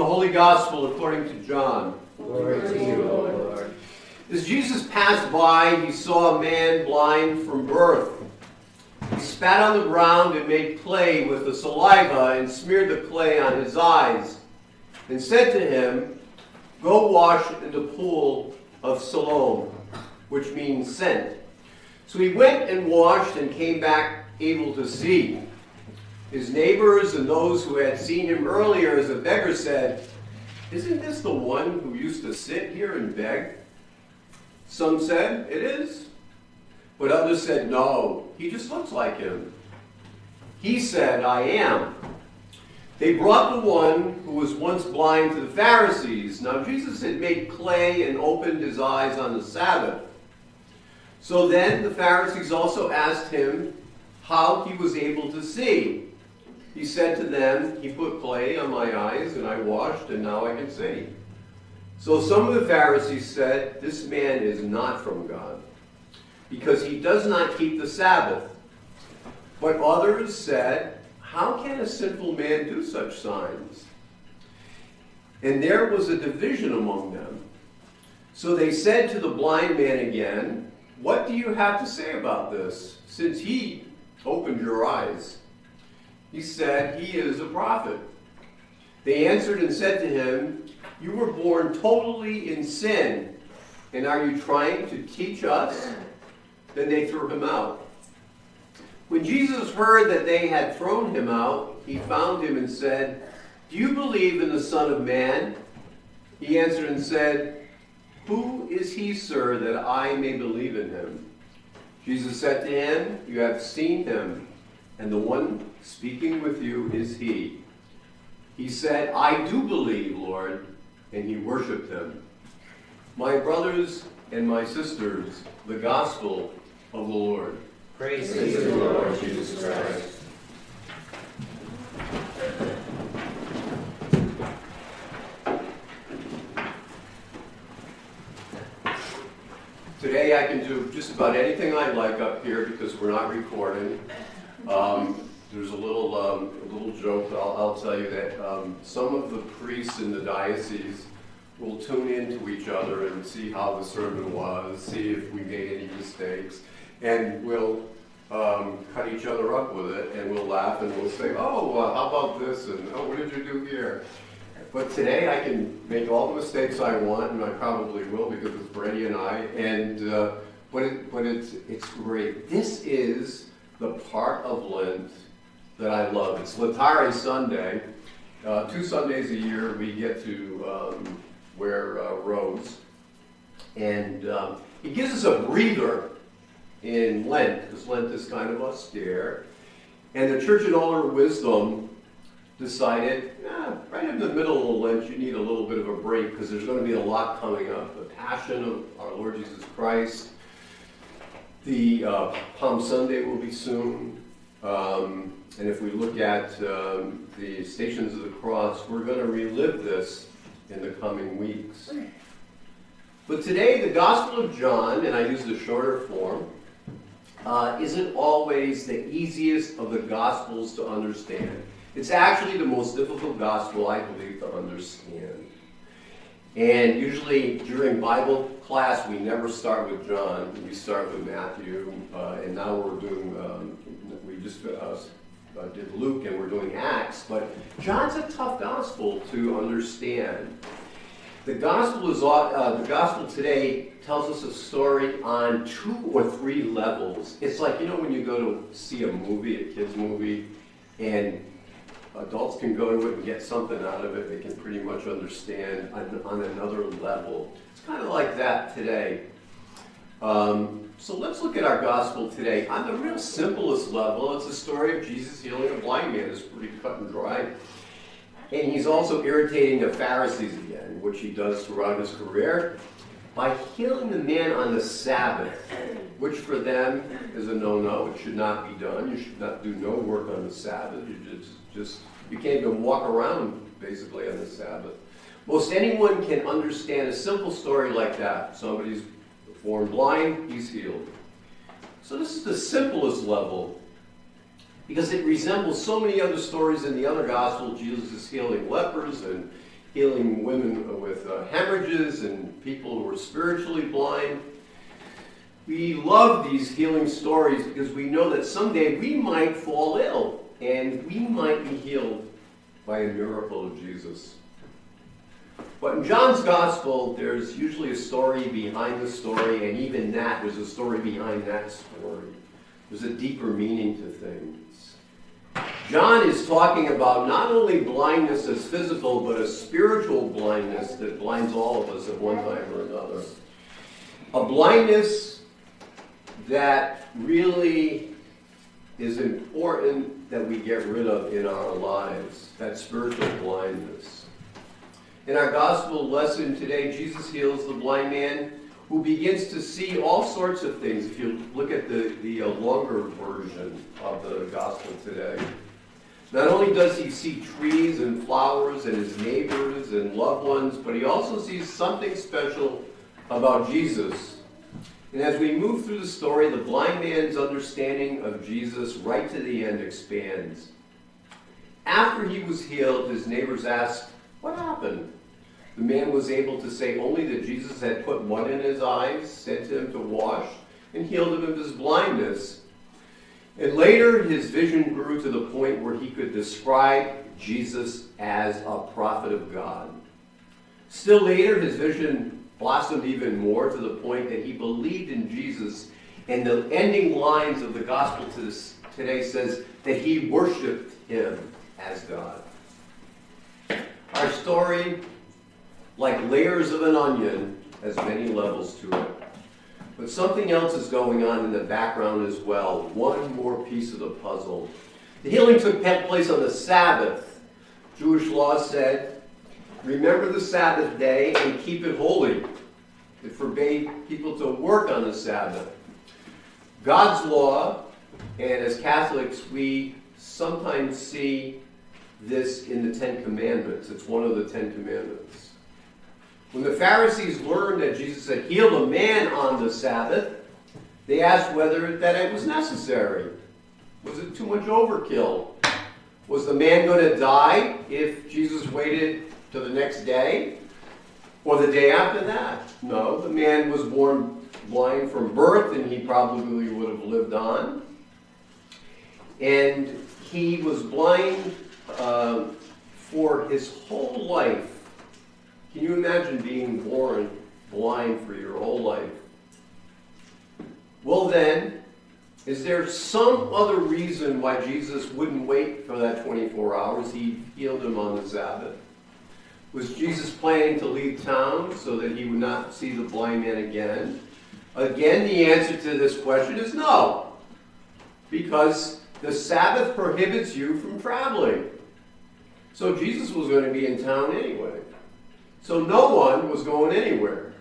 the Holy Gospel according to John. Glory to you, O Lord. As Jesus passed by, he saw a man blind from birth. He spat on the ground and made clay with the saliva and smeared the clay on his eyes and said to him, "Go wash in the pool of Siloam," which means sent. So he went and washed and came back able to see. His neighbors and those who had seen him earlier as a beggar said, "Isn't this the one who used to sit here and beg?" Some said, "It is." But others said, "No, he just looks like him." He said, "I am." They brought the one who was once blind to the Pharisees. Now Jesus had made clay and opened his eyes on the Sabbath. So then the Pharisees also asked him how he was able to see. He said to them, "He put clay on my eyes, and I washed, and now I can see." So some of the Pharisees said, "This man is not from God, because he does not keep the Sabbath." But others said, "How can a sinful man do such signs?" And there was a division among them. So they said to the blind man again, "What do you have to say about this, since he opened your eyes?" He said, "He is a prophet." They answered and said to him, "You were born totally in sin, and are you trying to teach us?" Then they threw him out. When Jesus heard that they had thrown him out, he found him and said, "Do you believe in the Son of Man?" He answered and said, "Who is he, sir, that I may believe in him?" Jesus said to him, "You have seen him, and the one speaking with you is he." He said, "I do believe, Lord," and he worshipped him. My brothers and my sisters, the gospel of the Lord. Praise to you, Lord Jesus Christ. Today I can do just about anything I like up here because we're not recording. There's a little joke that I'll tell you that some of the priests in the diocese will tune into each other and see how the sermon was, see if we made any mistakes, and we'll cut each other up with it, and we'll laugh and we'll say, "Oh, how about this?" and "Oh, what did you do here?" But today I can make all the mistakes I want, and I probably will because it's Brady and I. And but it's great. This is the part of Lent that I love. It's Laetare Sunday. 2 Sundays a year we get to wear robes, and it gives us a breather in Lent because Lent is kind of austere. And the Church in all her wisdom decided, right in the middle of Lent, you need a little bit of a break because there's going to be a lot coming up. The Passion of our Lord Jesus Christ. The Palm Sunday will be soon. And if we look at the Stations of the Cross, we're going to relive this in the coming weeks. But today, the Gospel of John, and I use the shorter form, isn't always the easiest of the Gospels to understand. It's actually the most difficult Gospel, I believe, to understand. And usually during Bible class, we never start with John. We start with Matthew, and now we're doing, we just did Luke, and we're doing Acts. But John's a tough Gospel to understand. The Gospel today tells us a story on 2 or 3 levels. It's like, when you go to see a movie, a kid's movie, and adults can go to it and get something out of it they can pretty much understand on another level. It's kind of like that today. So let's look at our gospel today. On the real simplest level, it's a story of Jesus healing a blind man. It's pretty cut and dry. And he's also irritating the Pharisees again, which he does throughout his career, by healing the man on the Sabbath, which for them is a no-no. It should not be done. You should not do no work on the Sabbath. You can't even walk around, basically, on the Sabbath. Most anyone can understand a simple story like that. Somebody's born blind, he's healed. So this is the simplest level, because it resembles so many other stories in the other Gospels. Jesus is healing lepers, and healing women with hemorrhages and people who were spiritually blind. We love these healing stories because we know that someday we might fall ill and we might be healed by a miracle of Jesus. But in John's Gospel, there's usually a story behind the story, and even that, there's a story behind that story. There's a deeper meaning to things. John is talking about not only blindness as physical, but a spiritual blindness that blinds all of us at one time or another. A blindness that really is important that we get rid of in our lives, that spiritual blindness. In our gospel lesson today, Jesus heals the blind man who begins to see all sorts of things. If you look at the longer version of the gospel today, not only does he see trees and flowers and his neighbors and loved ones, but he also sees something special about Jesus. And as we move through the story, the blind man's understanding of Jesus right to the end expands. After he was healed, his neighbors asked, "What happened?" The man was able to say only that Jesus had put mud in his eyes, sent him to wash, and healed him of his blindness. And later, his vision grew to the point where he could describe Jesus as a prophet of God. Still later, his vision blossomed even more to the point that he believed in Jesus, and the ending lines of the gospel today says that he worshiped him as God. Our story, like layers of an onion, has many levels to it. But something else is going on in the background as well. One more piece of the puzzle. The healing took place on the Sabbath. Jewish law said, remember the Sabbath day and keep it holy. It forbade people to work on the Sabbath. God's law, and as Catholics, we sometimes see this in the Ten Commandments. It's one of the Ten Commandments. When the Pharisees learned that Jesus had healed a man on the Sabbath, they asked whether that it was necessary. Was it too much overkill? Was the man going to die if Jesus waited to the next day or the day after that? No, the man was born blind from birth, and he probably would have lived on. And he was blind for his whole life. Can you imagine being born blind for your whole life? Well then, is there some other reason why Jesus wouldn't wait for that 24 hours? He healed him on the Sabbath. Was Jesus planning to leave town so that he would not see the blind man again? Again, the answer to this question is no. Because the Sabbath prohibits you from traveling. So Jesus was going to be in town anyway. So no one was going anywhere.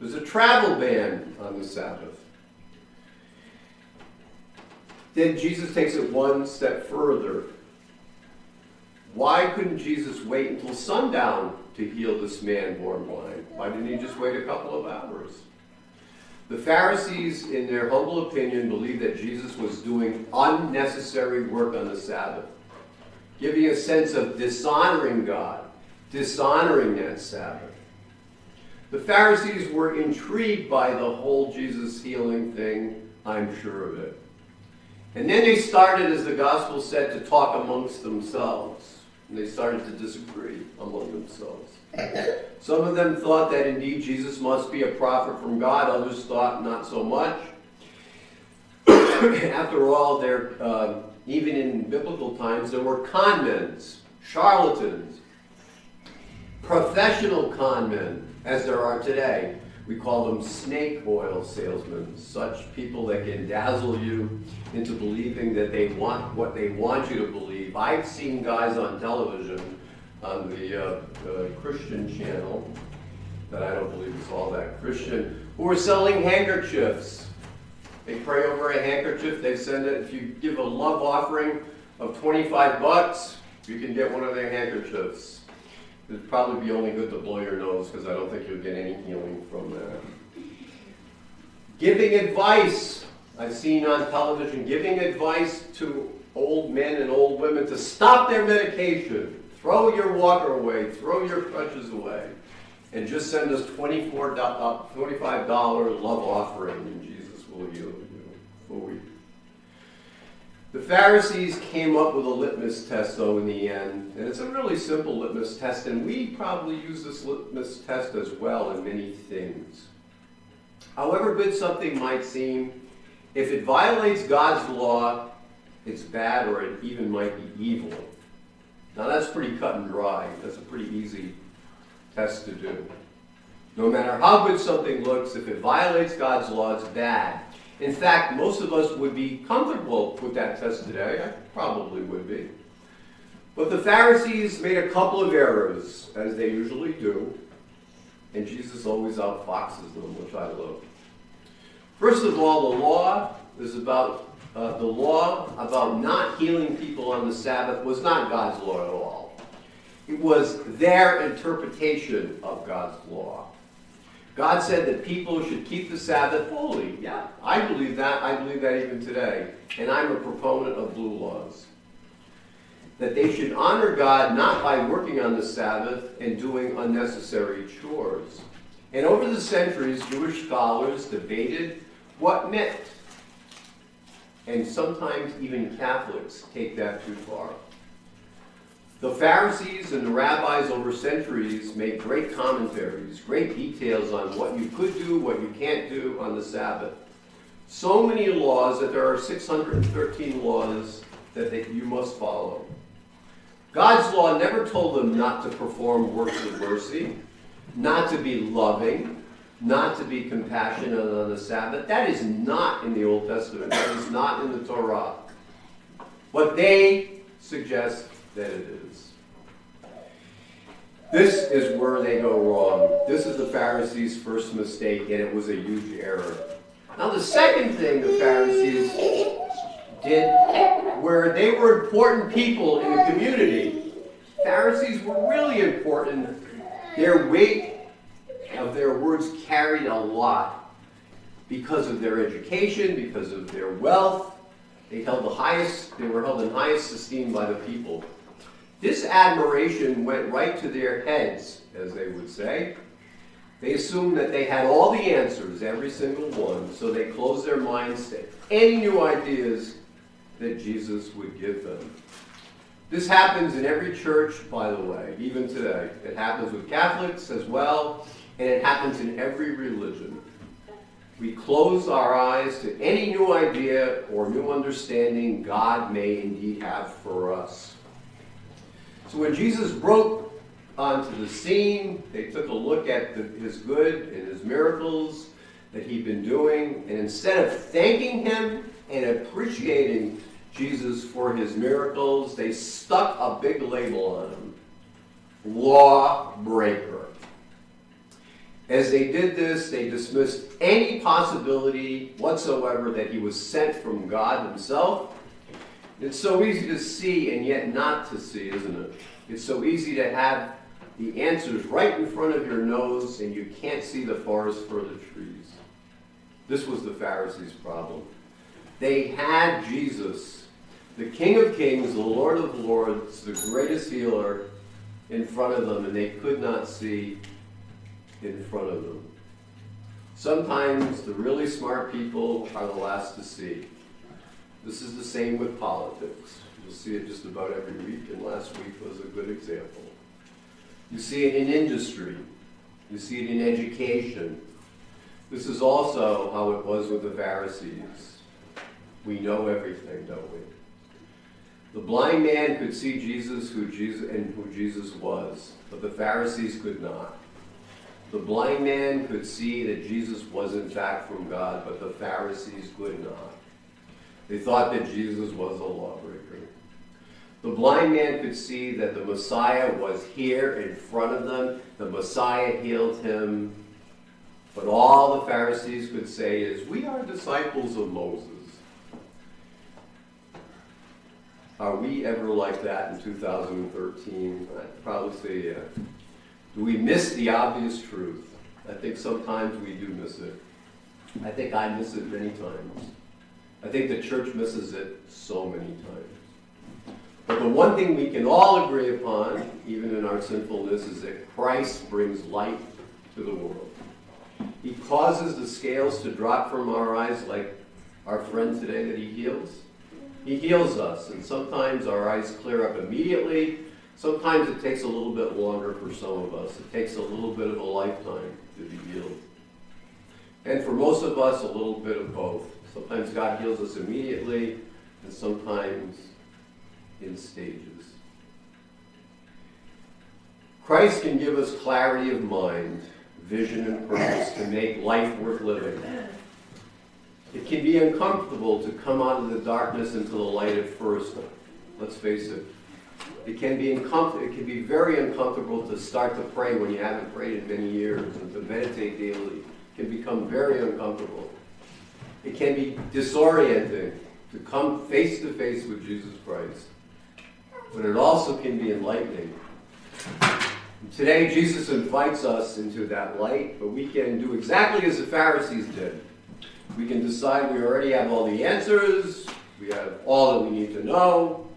There's a travel ban on the Sabbath. Then Jesus takes it one step further. Why couldn't Jesus wait until sundown to heal this man born blind? Why didn't he just wait a couple of hours? The Pharisees, in their humble opinion, believed that Jesus was doing unnecessary work on the Sabbath, giving a sense of dishonoring God, dishonoring that Sabbath. The Pharisees were intrigued by the whole Jesus healing thing, I'm sure of it. And then they started, as the gospel said, to talk amongst themselves. And they started to disagree among themselves. Some of them thought that indeed Jesus must be a prophet from God. Others thought not so much. After all, even in biblical times, there were con men, charlatans, professional con men, as there are today. We call them snake oil salesmen, such people that can dazzle you into believing that they want what they want you to believe. I've seen guys on television, on the Christian channel, that I don't believe is all that Christian, who are selling handkerchiefs. They pray over a handkerchief, they send it, if you give a love offering of $25, you can get one of their handkerchiefs. It'd probably be only good to blow your nose, because I don't think you'll get any healing from that. Giving advice. I've seen on television, giving advice to old men and old women to stop their medication Throw your walker away. Throw your crutches away. And just send us $25 love offering, and Jesus will heal you for we. The Pharisees came up with a litmus test, though, in the end. And it's a really simple litmus test, and we probably use this litmus test as well in many things. However good something might seem, if it violates God's law, it's bad, or it even might be evil. Now that's pretty cut and dry. That's a pretty easy test to do. No matter how good something looks, if it violates God's law, it's bad. In fact, most of us would be comfortable with that test today. I probably would be. But the Pharisees made a couple of errors, as they usually do, and Jesus always outfoxes them, which I love. First of all, the law is about not healing people on the Sabbath was not God's law at all. It was their interpretation of God's law. God said that people should keep the Sabbath holy. Yeah, I believe that. I believe that even today. And I'm a proponent of blue laws. That they should honor God not by working on the Sabbath and doing unnecessary chores. And over the centuries, Jewish scholars debated what meant. And sometimes even Catholics take that too far. The Pharisees and the rabbis over centuries made great commentaries, great details on what you could do, what you can't do on the Sabbath. So many laws that there are 613 laws that you must follow. God's law never told them not to perform works of mercy, not to be loving, not to be compassionate on the Sabbath. That is not in the Old Testament. That is not in the Torah. But they suggest that it is. This is where they go wrong. This is the Pharisees' first mistake, and it was a huge error. Now, the second thing the Pharisees did, where they were important people in the community, Pharisees were really important. Their weight of their words carried a lot because of their education, because of their wealth. They were held in highest esteem by the people. This admiration went right to their heads, as they would say. They assumed that they had all the answers, every single one, so they closed their minds to any new ideas that Jesus would give them. This happens in every church, by the way, even today. It happens with Catholics as well, and it happens in every religion. We close our eyes to any new idea or new understanding God may indeed have for us. So when Jesus broke onto the scene, they took a look at his good and his miracles that he'd been doing, and instead of thanking him and appreciating Jesus for his miracles, they stuck a big label on him: lawbreaker. As they did this, they dismissed any possibility whatsoever that he was sent from God himself. It's so easy to see and yet not to see, isn't it? It's so easy to have the answers right in front of your nose and you can't see the forest for the trees. This was the Pharisees' problem. They had Jesus, the King of Kings, the Lord of Lords, the greatest healer, in front of them, and they could not see in front of them. Sometimes the really smart people are the last to see. This is the same with politics. You'll see it just about every week, and last week was a good example. You see it in industry. You see it in education. This is also how it was with the Pharisees. We know everything, don't we? The blind man could see Jesus, who Jesus was, but the Pharisees could not. The blind man could see that Jesus was in fact from God, but the Pharisees could not. They thought that Jesus was a lawbreaker. The blind man could see that the Messiah was here in front of them. The Messiah healed him. But all the Pharisees could say is, we are disciples of Moses. Are we ever like that in 2013? I'd probably say yeah. Do we miss the obvious truth? I think sometimes we do miss it. I think I miss it many times. I think the church misses it so many times. But the one thing we can all agree upon, even in our sinfulness, is that Christ brings light to the world. He causes the scales to drop from our eyes, like our friend today that he heals. He heals us, and sometimes our eyes clear up immediately. Sometimes it takes a little bit longer for some of us. It takes a little bit of a lifetime to be healed. And for most of us, a little bit of both. Sometimes God heals us immediately, and sometimes in stages. Christ can give us clarity of mind, vision, and purpose to make life worth living. It can be uncomfortable to come out of the darkness into the light at first. Let's face it. It can be very uncomfortable to start to pray when you haven't prayed in many years, and to meditate daily. It can become very uncomfortable. It can be disorienting to come face to face with Jesus Christ. But it also can be enlightening. Today, Jesus invites us into that light, but we can do exactly as the Pharisees did. We can decide we already have all the answers, we have all that we need to know.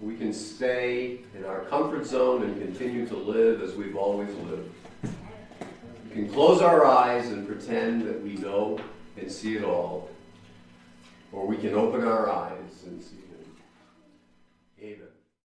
We can stay in our comfort zone and continue to live as we've always lived. We can close our eyes and pretend that we know and see it all, or we can open our eyes and see Him. Amen.